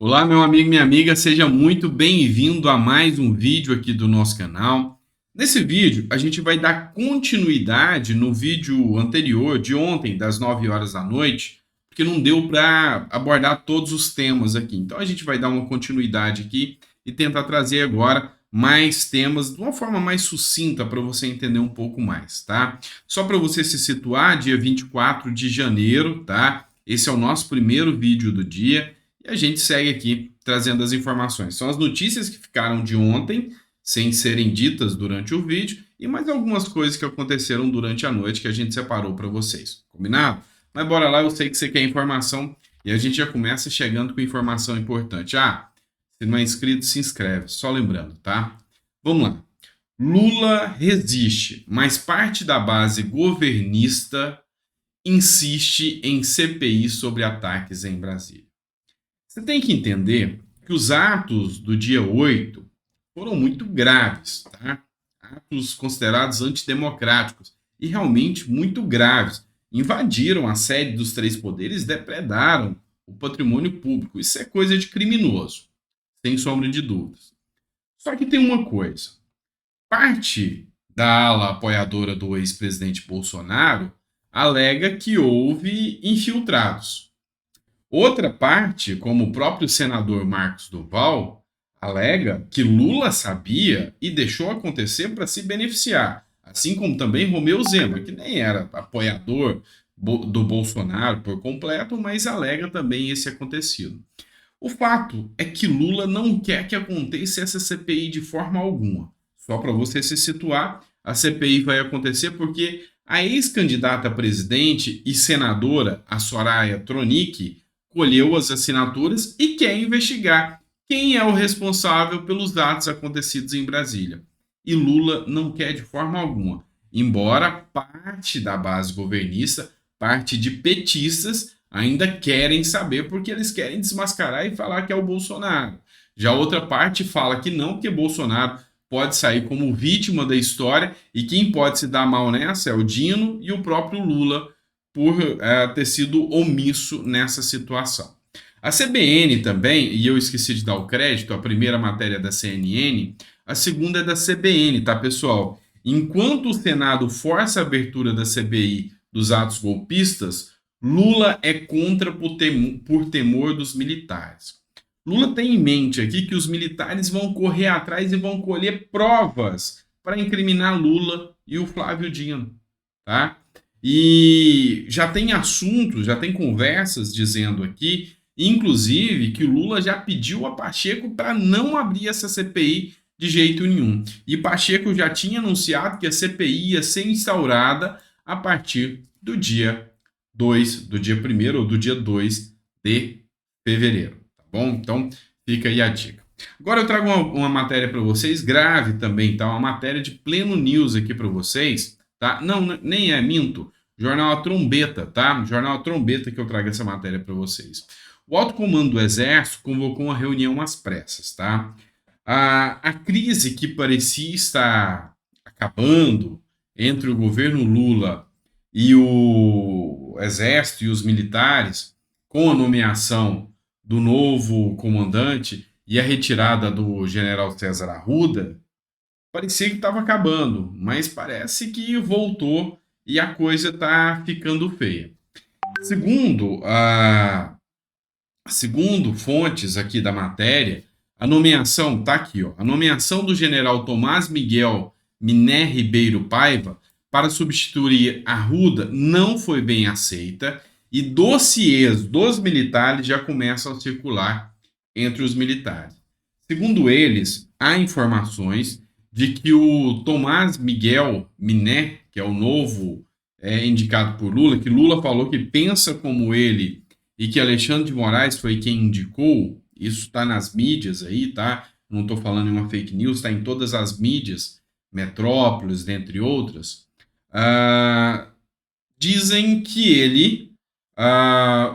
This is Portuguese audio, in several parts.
Olá, meu amigo e minha amiga, seja muito bem-vindo a mais um vídeo aqui do nosso canal. Nesse vídeo, a gente vai dar continuidade no vídeo anterior de ontem, das 9 horas da noite, porque não deu para abordar todos os temas aqui. Então, a gente vai dar uma continuidade aqui e tentar trazer agora mais temas de uma forma mais sucinta para você entender um pouco mais, tá? Só para você se situar, dia 24 de janeiro, tá? Esse é o nosso primeiro vídeo do dia. E a gente segue aqui trazendo as informações. São as notícias que ficaram de ontem, sem serem ditas durante o vídeo, e mais algumas coisas que aconteceram durante a noite que a gente separou para vocês. Combinado? Mas bora lá, eu sei que você quer informação e a gente já começa chegando com informação importante. Se não é inscrito, se inscreve. Só lembrando, tá? Vamos lá. Lula resiste, mas parte da base governista insiste em CPI sobre ataques em Brasília. Você tem que entender que os atos do dia 8 foram muito graves, tá? Atos considerados antidemocráticos e realmente muito graves. Invadiram a sede dos três poderes, depredaram o patrimônio público. Isso é coisa de criminoso, sem sombra de dúvidas. Só que tem uma coisa: parte da ala apoiadora do ex-presidente Bolsonaro alega que houve infiltrados. Outra parte, como o próprio senador Marcos Duval, alega que Lula sabia e deixou acontecer para se beneficiar, assim como também Romeu Zema, que nem era apoiador do Bolsonaro por completo, mas alega também esse acontecido. O fato é que Lula não quer que aconteça essa CPI de forma alguma. Só para você se situar, a CPI vai acontecer porque a ex-candidata a presidente e senadora, a Soraya Tronic, colheu as assinaturas e quer investigar quem é o responsável pelos atos acontecidos em Brasília. E Lula não quer de forma alguma, embora parte da base governista, parte de petistas, ainda querem saber porque eles querem desmascarar e falar que é o Bolsonaro. Já outra parte fala que não, porque Bolsonaro pode sair como vítima da história e quem pode se dar mal nessa é o Dino e o próprio Lula por ter sido omisso nessa situação. A CBN também, e eu esqueci de dar o crédito, a primeira matéria da CNN, a segunda é da CBN, tá, pessoal? Enquanto o Senado força a abertura da CPI dos atos golpistas, Lula é contra por temor dos militares. Lula tem em mente aqui que os militares vão correr atrás e vão colher provas para incriminar Lula e o Flávio Dino, tá? E já tem assuntos, já tem conversas dizendo aqui, inclusive, que o Lula já pediu a Pacheco para não abrir essa CPI de jeito nenhum. E Pacheco já tinha anunciado que a CPI ia ser instaurada a partir do dia 2, do dia 1º ou do dia 2 de fevereiro, tá bom? Então, fica aí a dica. Agora eu trago uma matéria para vocês, grave também, tá? Uma matéria de pleno news aqui para vocês, tá? Não, nem é, minto. Jornal A Trombeta, tá? Jornal A Trombeta que eu trago essa matéria para vocês. O alto comando do Exército convocou uma reunião às pressas, tá? A crise que parecia estar acabando entre o governo Lula e o Exército e os militares, com a nomeação do novo comandante e a retirada do general César Arruda, parecia que estava acabando, mas parece que voltou e a coisa está ficando feia. Segundo fontes aqui da matéria, a nomeação, tá aqui, ó, a nomeação do general Tomás Miguel Miné Ribeiro Paiva para substituir Arruda não foi bem aceita e dossiês dos militares já começam a circular entre os militares. Segundo eles, há informações de que o Tomás Miguel Miné, que é o novo indicado por Lula, que Lula falou que pensa como ele e que Alexandre de Moraes foi quem indicou, isso está nas mídias aí, tá? Não estou falando em uma fake news, está em todas as mídias, Metrópolis, dentre outras, dizem que ele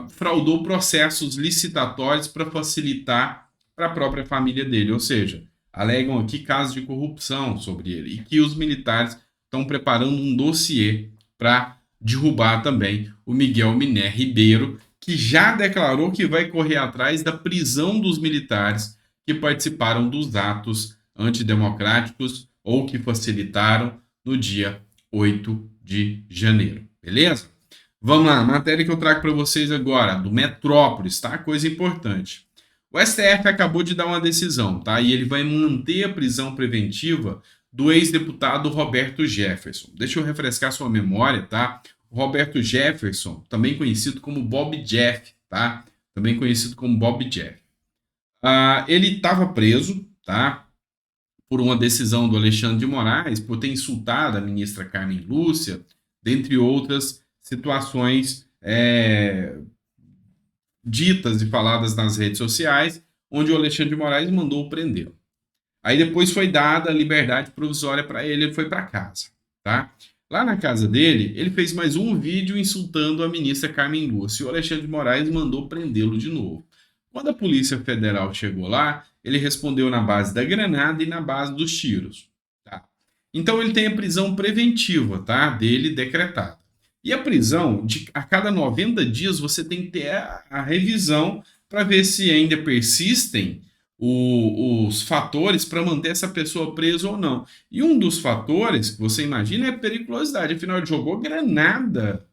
fraudou processos licitatórios para facilitar para a própria família dele, ou seja, alegam aqui casos de corrupção sobre ele e que os militares estão preparando um dossiê para derrubar também o Miguel Miné Ribeiro, que já declarou que vai correr atrás da prisão dos militares que participaram dos atos antidemocráticos ou que facilitaram no dia 8 de janeiro. Beleza? Vamos lá, matéria que eu trago para vocês agora, do Metrópolis, tá? Coisa importante. O STF acabou de dar uma decisão, tá? E ele vai manter a prisão preventiva do ex-deputado Roberto Jefferson. Deixa eu refrescar sua memória, tá? O Roberto Jefferson, também conhecido como Bob Jeff, tá? Também conhecido como Bob Jeff. Ele estava preso, tá? Por uma decisão do Alexandre de Moraes, por ter insultado a ministra Carmen Lúcia, dentre outras situações ditas e faladas nas redes sociais, onde o Alexandre de Moraes mandou prendê-lo. Aí depois foi dada a liberdade provisória para ele, ele foi para casa, tá? Lá na casa dele, ele fez mais um vídeo insultando a ministra Carmen Lúcia e o Alexandre de Moraes mandou prendê-lo de novo. Quando a Polícia Federal chegou lá, ele respondeu na base da granada e na base dos tiros, tá? Então ele tem a prisão preventiva, tá? Dele decretada. E a prisão, a cada 90 dias, você tem que ter a revisão para ver se ainda persistem os fatores para manter essa pessoa presa ou não. E um dos fatores que você imagina é a periculosidade. Afinal, ele jogou granada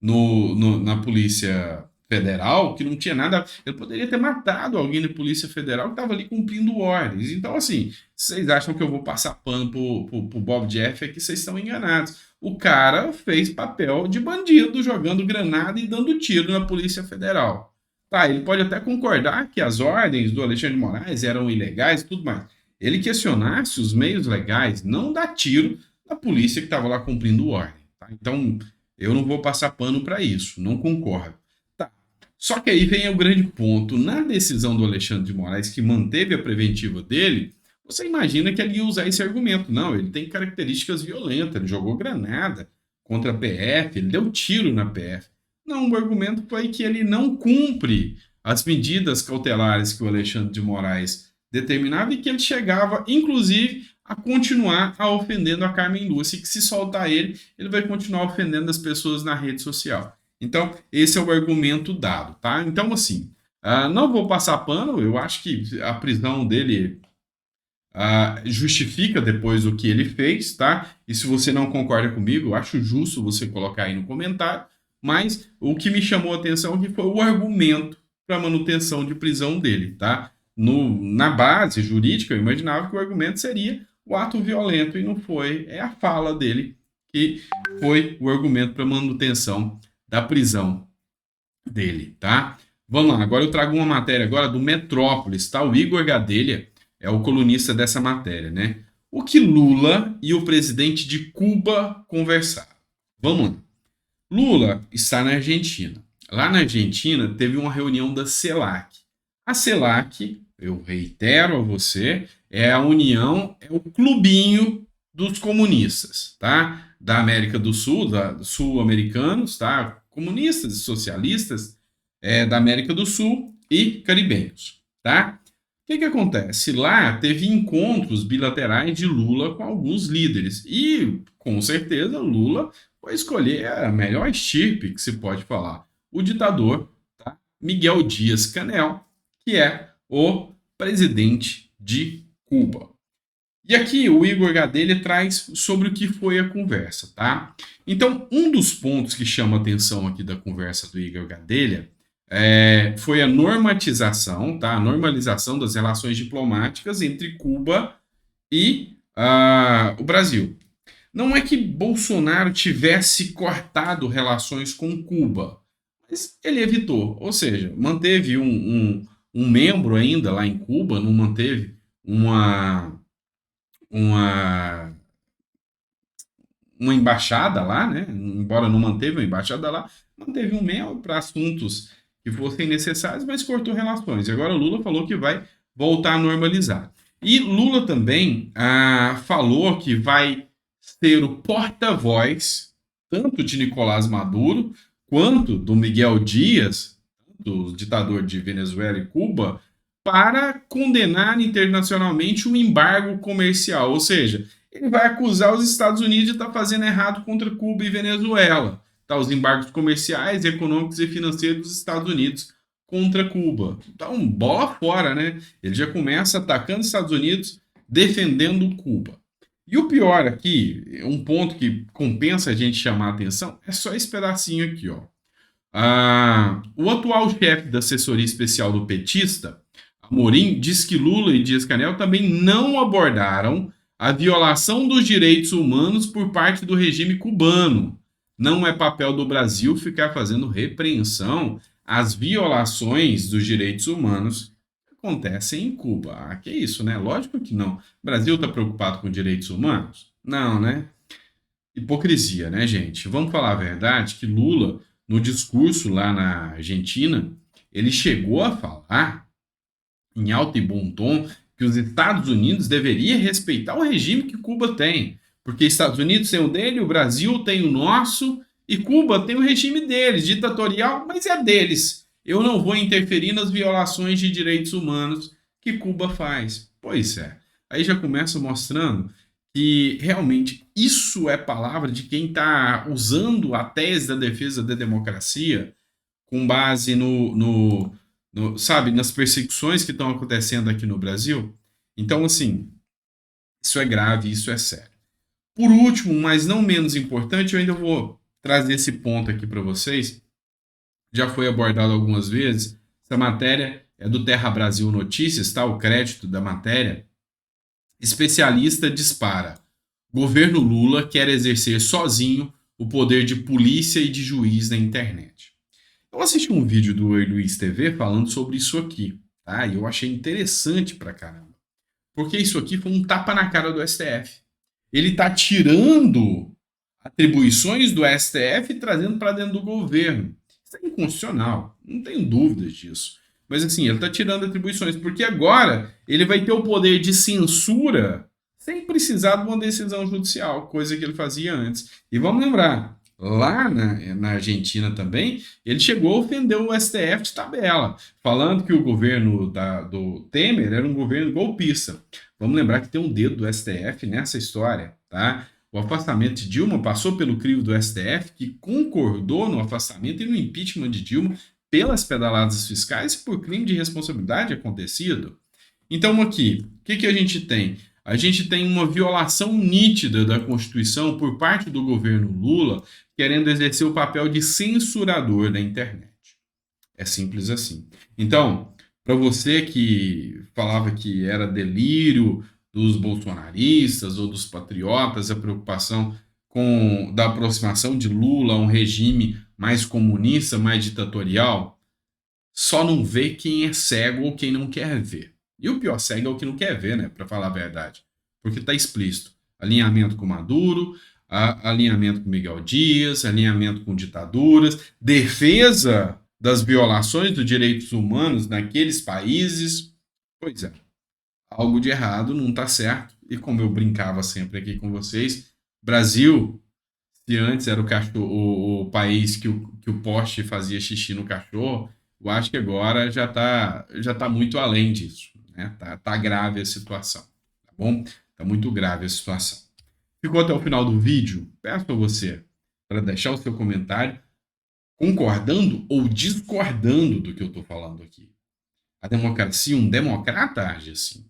na Polícia Federal, que não tinha nada. Ele poderia ter matado alguém da Polícia Federal que estava ali cumprindo ordens. Então, assim, vocês acham que eu vou passar pano pro Bob Jeff, é que vocês estão enganados. O cara fez papel de bandido, jogando granada e dando tiro na Polícia Federal. Tá, ele pode até concordar que as ordens do Alexandre de Moraes eram ilegais e tudo mais. Ele questionasse os meios legais, não dar tiro na polícia que estava lá cumprindo ordem. Tá? Então, eu não vou passar pano para isso, não concordo. Tá. Só que aí vem o grande ponto. Na decisão do Alexandre de Moraes, que manteve a preventiva dele, você imagina que ele ia usar esse argumento. Não, ele tem características violentas, ele jogou granada contra a PF, ele deu tiro na PF. Não, o argumento foi que ele não cumpre as medidas cautelares que o Alexandre de Moraes determinava e que ele chegava, inclusive, a continuar ofendendo a Carmen Lúcia e que se soltar ele, ele vai continuar ofendendo as pessoas na rede social. Então, esse é o argumento dado, tá? Então, assim, não vou passar pano, eu acho que a prisão dele justifica depois o que ele fez, tá? E se você não concorda comigo, eu acho justo você colocar aí no comentário. Mas o que me chamou a atenção aqui foi o argumento para manutenção de prisão dele, tá? Na base jurídica, eu imaginava que o argumento seria o ato violento e não foi. É a fala dele que foi o argumento para manutenção da prisão dele, tá? Vamos lá, agora eu trago uma matéria agora do Metrópolis, tá? O Igor Gadelha é o colunista dessa matéria, né? O que Lula e o presidente de Cuba conversaram. Vamos lá. Lula está na Argentina. Lá na Argentina teve uma reunião da CELAC. A CELAC, eu reitero a você, é a união, é o clubinho dos comunistas, tá? Da América do Sul, sul-americanos, tá? Comunistas e socialistas da América do Sul e caribenhos, tá? O que acontece? Lá teve encontros bilaterais de Lula com alguns líderes e, com certeza, Lula foi escolher a melhor estirpe que se pode falar, o ditador, tá? Miguel Dias-Canel, que é o presidente de Cuba. E aqui o Igor Gadelha traz sobre o que foi a conversa, tá? Então, um dos pontos que chama a atenção aqui da conversa do Igor Gadelha foi a normatização, tá? A normalização das relações diplomáticas entre Cuba e o Brasil. Não é que Bolsonaro tivesse cortado relações com Cuba, mas ele evitou, ou seja, manteve um membro ainda lá em Cuba, não manteve uma embaixada lá, né? Embora não manteve uma embaixada lá, manteve um membro para assuntos que fossem necessários, mas cortou relações. E agora Lula falou que vai voltar a normalizar. E Lula também falou que vai ser o porta-voz tanto de Nicolás Maduro quanto do Miguel Dias, do ditador de Venezuela e Cuba, para condenar internacionalmente o embargo comercial. Ou seja, ele vai acusar os Estados Unidos de estar fazendo errado contra Cuba e Venezuela. tá, os embargos comerciais, econômicos e financeiros dos Estados Unidos contra Cuba. Então, bola fora, né? Ele já começa atacando os Estados Unidos, defendendo Cuba. E o pior aqui, um ponto que compensa a gente chamar a atenção, é só esse pedacinho aqui, ó. O atual chefe da assessoria especial do petista, Amorim, diz que Lula e Dias-Canel também não abordaram a violação dos direitos humanos por parte do regime cubano. Não é papel do Brasil ficar fazendo repreensão às violações dos direitos humanos que acontecem em Cuba. Ah, que isso, né? Lógico que não. O Brasil está preocupado com direitos humanos? Não, né? Hipocrisia, né, gente? Vamos falar a verdade que Lula, no discurso lá na Argentina, ele chegou a falar em alto e bom tom que os Estados Unidos deveriam respeitar o regime que Cuba tem, porque Estados Unidos tem o dele, o Brasil tem o nosso e Cuba tem o regime deles, ditatorial, mas é deles. Eu não vou interferir nas violações de direitos humanos que Cuba faz. Pois é. Aí já começa mostrando que realmente isso é palavra de quem está usando a tese da defesa da democracia com base sabe, nas perseguições que estão acontecendo aqui no Brasil. Então, assim, isso é grave, isso é sério. Por último, mas não menos importante, eu ainda vou trazer esse ponto aqui para vocês. Já foi abordado algumas vezes. Essa matéria é do Terra Brasil Notícias, tá? O crédito da matéria. Especialista dispara. Governo Lula quer exercer sozinho o poder de polícia e de juiz na internet. Eu assisti um vídeo do Oi Luiz TV falando sobre isso aqui, tá? E eu achei interessante pra caramba. Porque isso aqui foi um tapa na cara do STF. Ele tá tirando atribuições do STF e trazendo para dentro do governo. Isso é inconstitucional, não tenho dúvidas disso. Mas assim, ele está tirando atribuições, porque agora ele vai ter o poder de censura sem precisar de uma decisão judicial, coisa que ele fazia antes. E vamos lembrar, lá na Argentina também, ele chegou a ofender o STF de tabela, falando que o governo do Temer era um governo golpista. Vamos lembrar que tem um dedo do STF nessa história, tá? O afastamento de Dilma passou pelo crivo do STF, que concordou no afastamento e no impeachment de Dilma pelas pedaladas fiscais e por crime de responsabilidade acontecido. Então, aqui, o que a gente tem? A gente tem uma violação nítida da Constituição por parte do governo Lula, querendo exercer o papel de censurador da internet. É simples assim. Então, para você que falava que era delírio dos bolsonaristas ou dos patriotas a preocupação da aproximação de Lula a um regime mais comunista, mais ditatorial, só não vê quem é cego ou quem não quer ver. E o pior cego é o que não quer ver, né? Para falar a verdade. Porque está explícito. Alinhamento com Maduro, alinhamento com Miguel Dias, alinhamento com ditaduras, defesa das violações dos direitos humanos naqueles países. Pois é, algo de errado não está certo. E como eu brincava sempre aqui com vocês, Brasil, se antes era o país que o poste fazia xixi no cachorro, eu acho que agora já tá muito além disso. Né? Tá grave a situação, tá bom? Tá muito grave a situação. Ficou até o final do vídeo? Peço a você para deixar o seu comentário concordando ou discordando do que eu estou falando aqui. A democracia, um democrata age assim.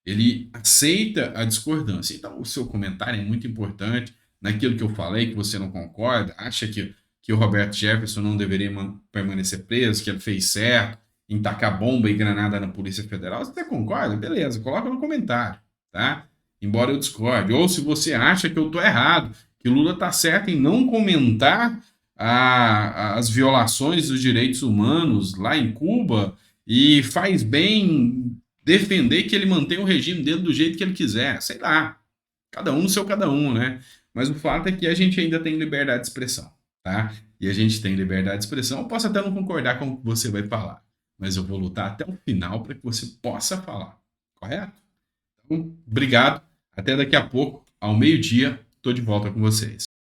Ele aceita a discordância. Então, o seu comentário é muito importante naquilo que eu falei, que você não concorda, acha que o Roberto Jefferson não deveria permanecer preso, que ele fez certo em tacar bomba e granada na Polícia Federal. Se você concorda, beleza, coloca no comentário, tá? Embora eu discorde. Ou se você acha que eu estou errado, que Lula está certo em não comentar as violações dos direitos humanos lá em Cuba e faz bem defender que ele mantém o regime dele do jeito que ele quiser, sei lá, cada um no seu cada um, né? Mas o fato é que a gente ainda tem liberdade de expressão, tá? E a gente tem liberdade de expressão, eu posso até não concordar com o que você vai falar, mas eu vou lutar até o final para que você possa falar, correto? Então, obrigado, até daqui a pouco, ao meio-dia, estou de volta com vocês.